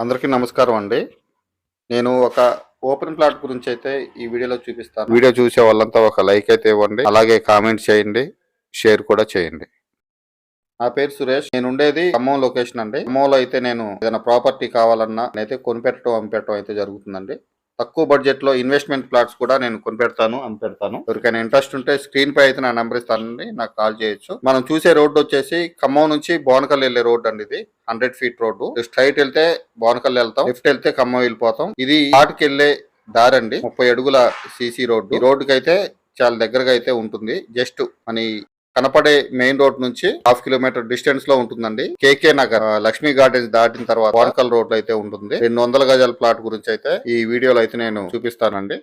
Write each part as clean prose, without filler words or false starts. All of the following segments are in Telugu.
అందరికీ నమస్కారం అండి. నేను ఒక ఓపెన్ ప్లాట్ గురించి అయితే ఈ వీడియోలో చూపిస్తాను. వీడియో చూసే వాళ్ళంతా ఒక లైక్ అయితే ఇవ్వండి. అలాగే కామెంట్ చేయండి, షేర్ కూడా చేయండి. నా పేరు సురేష్. నేను ఉండేది ఖమ్మం లొకేషన్ అండి. ఖమ్మంలో అయితే నేను ఏదైనా ప్రాపర్టీ కావాలన్నా అయితే కొనిపెట్టడం అమ్మిపెట్టడం అయితే జరుగుతుందండి. తక్కువ బడ్జెట్ లో ఇన్వెస్ట్మెంట్ ప్లాట్స్ కూడా నేను కొనిపెడతాను, అమ్మిపెడతాను. ఎవరికైనా ఇంట్రెస్ట్ ఉంటే స్క్రీన్ పై అయితే నా నెంబర్ ఇస్తానండి, నాకు కాల్ చేయొచ్చు. మనం చూసే రోడ్డు వచ్చేసి ఖమ్మం నుంచి బోనకల్ వెళ్లే రోడ్డు అండి. ఇది 100 ఫీట్ రోడ్డు. స్ట్రైట్ వెళ్తే బోనకల్ వెళ్తాం, లెఫ్ట్ వెళ్తే ఖమ్మం వెళ్ళిపోతాం. ఇది ఆటుకి వెళ్లే దారండి. 30 అడుగుల సీసీ రోడ్డు. ఈ రోడ్డుకి అయితే చాలా దగ్గరగా అయితే ఉంటుంది. జస్ట్ మన కనపడే మెయిన్ రోడ్ నుంచి 1/2 కిలోమీటర్ డిస్టెన్స్ లో ఉంటుందండి. కేకే నగర్ లక్ష్మీ గార్డెన్స్ దాటిన తర్వాత బోనకల్ రోడ్ లో అయితే ఉంటుంది. 200 గజాల ప్లాట్ గురించి అయితే ఈ వీడియోలో అయితే నేను చూపిస్తానండి.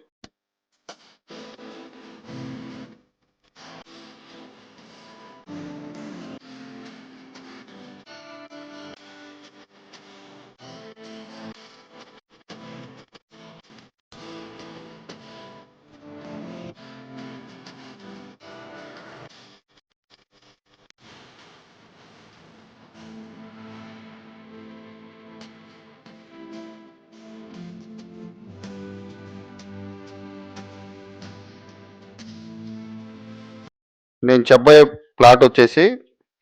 నేను చెప్పబోయే ప్లాట్ వచ్చేసి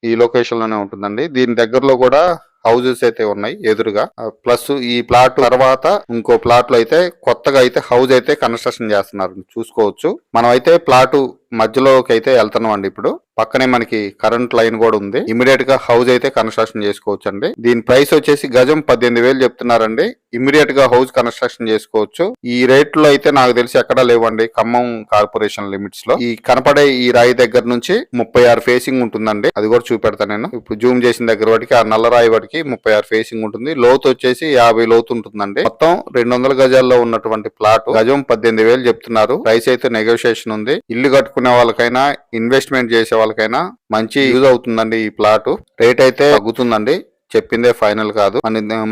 ఈ లొకేషన్ లోనే ఉంటుందండి. దీని దగ్గరలో కూడా హౌజెస్ అయితే ఉన్నాయి ఎదురుగా. ప్లస్ ఈ ప్లాట్ తర్వాత ఇంకో ప్లాట్ లో అయితే కొత్తగా అయితే హౌస్ అయితే కన్స్ట్రక్షన్ చేస్తున్నారు, చూసుకోవచ్చు. మనం అయితే ప్లాట్ మధ్యలోకి అయితే వెళ్తున్నాం అండి. ఇప్పుడు పక్కనే మనకి కరెంట్ లైన్ కూడా ఉంది. ఇమీడియట్ గా హౌస్ అయితే కన్స్ట్రక్షన్ చేసుకోవచ్చు అండి. దీని ప్రైస్ వచ్చేసి గజం 18,000 చెప్తున్నారండి. ఇమీడియట్ గా హౌస్ కన్స్ట్రక్షన్ చేసుకోవచ్చు. ఈ రేట్ లో అయితే నాకు తెలిసి ఎక్కడా లేవండి ఖమ్మం కార్పొరేషన్ లిమిట్స్ లో. ఈ కనపడే ఈ రాయి దగ్గర నుంచి 36 ఫేసింగ్ ఉంటుందండి. అది కూడా చూపెడతాను నేను. ఇప్పుడు జూమ్ చేసిన దగ్గర వాటికి ఆ నల్ల రాయి వాటికి 36 ఫేసింగ్ ఉంటుంది. లోతు వచ్చేసి 50 లోతు ఉంటుందండి. మొత్తం 200 గజాల్లో ఉన్నటువంటి ప్లాట్ గజం 18,000 చెప్తున్నారు. ప్రైస్ అయితే నెగోషియేషన్ ఉంది. ఇల్లు కట్టుకునే వాళ్ళకైనా ఇన్వెస్ట్మెంట్ చేసే వాళ్ళకైనా మంచి యూజ్ అవుతుందండి. ఈ ప్లాట్ రేట్ అయితే తగ్గుతుందండి, చెప్పిందే ఫైనల్ కాదు.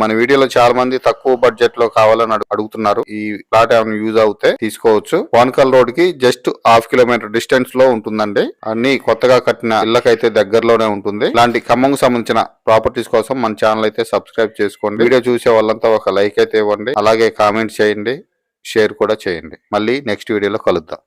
మన వీడియోలో చాలా మంది తక్కువ బడ్జెట్ లో కావాలని అడుగుతున్నారు. ఈ ప్లాట్ ఏమైనా యూజ్ అవుతే తీసుకోవచ్చు. బోనకల్ రోడ్ కి జస్ట్ 1/2 కిలోమీటర్ డిస్టెన్స్ లో ఉంటుందండి. అన్ని కొత్తగా కట్టిన ఇళ్ళకైతే దగ్గరలోనే ఉంటుంది. ఇలాంటి ఖమ్మంకు సంబంధించిన ప్రాపర్టీస్ కోసం మన ఛానల్ అయితే సబ్స్క్రైబ్ చేసుకోండి. వీడియో చూసే వాళ్ళంతా ఒక లైక్ అయితే ఇవ్వండి. అలాగే కామెంట్ చేయండి, షేర్ కూడా చేయండి. మళ్ళీ నెక్స్ట్ వీడియోలో కలుద్దాం.